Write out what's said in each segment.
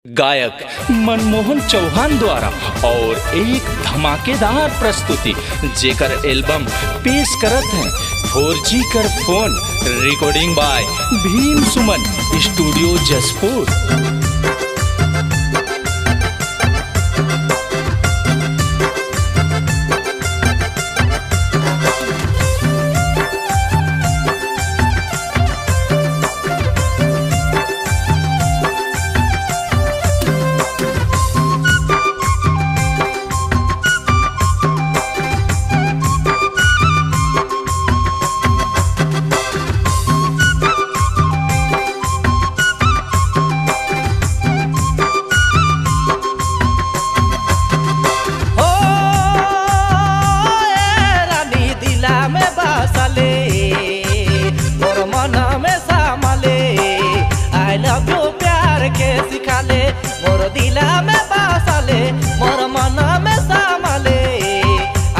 गायक मनमोहन चौहान द्वारा और एक धमाकेदार प्रस्तुति जेकर एल्बम पेश करत हैं 4G कर phone recording by Bhim Suman studio Jaspur. मोर दिला में बसाले मोर मन में समाले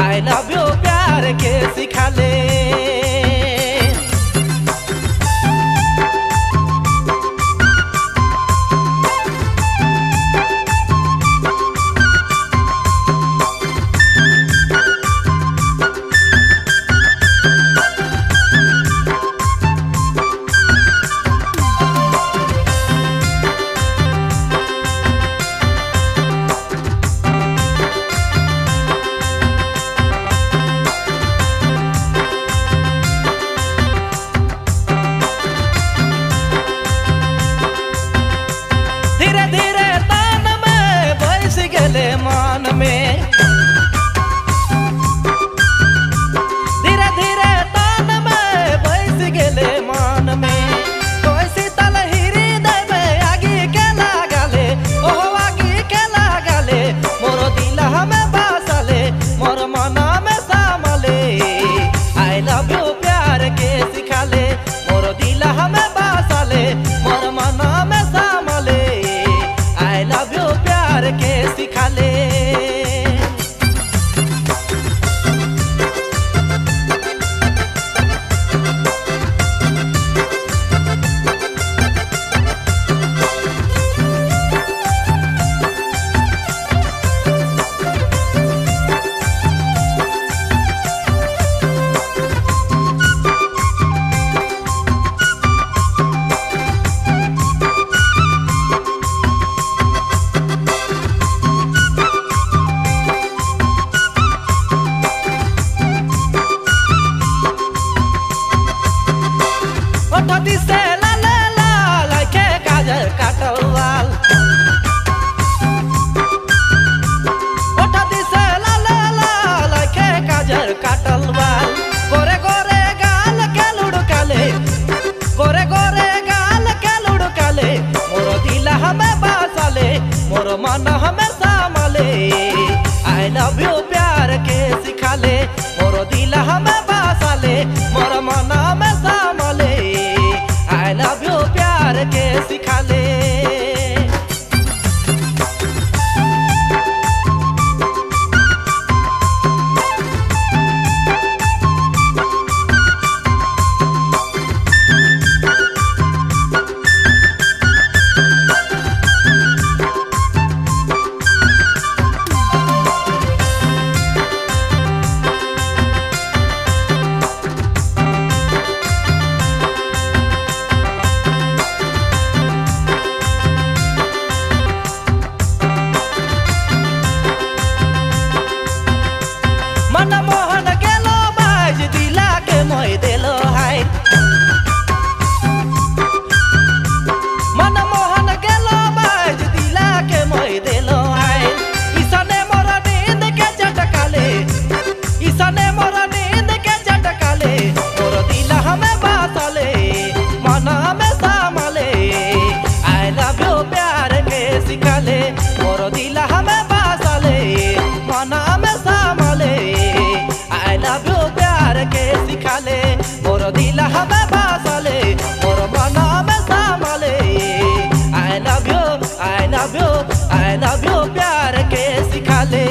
आई लव यू प्यार के सिखाले। मान में धीरे धीरे तान में बैस गेले मान में कोई तलहिरी दे में आगी के लागले ओह आगी के लागले मोर दिल हमें बसले मोर मन में समाले आई लव यू प्यार के सिखाले मोर दिल हमें बसले मोर मन में समाले आई लव यू प्यार के सिखाले। दिसे लाल लाल के काजल काटवाल ओठा दिसे लाल लाल के काजल काटवाल गोरे गोरे गाल के लुढ़काले गोरे गोरे गाल के लुढ़काले मोर दिल हमें बसाले मोर मन हमें समाले आई लव यू प्यार के सिखाले मोर दिल हमें बसाले मोर मन हमें समाले आई लव यू प्यार के सिखाले। मनमोहन गेलो बाज दिला के मोय देलो हाय मनमोहन गेलो बाज दिला के मोय देलो हाय ईसने मोर नींद के झटकाले ईसने मोर नींद के झटकाले मोर दिल हमें बसाले मन हमें समाले आई लव यू प्यार के सिखाले मोर दिल हमें बसाले मन हमें समाले आई लव यू प्यार के सिखाले मोर दिल हमें बसाले मोर मन में समाले आई लव यू प्यार के सिखाले।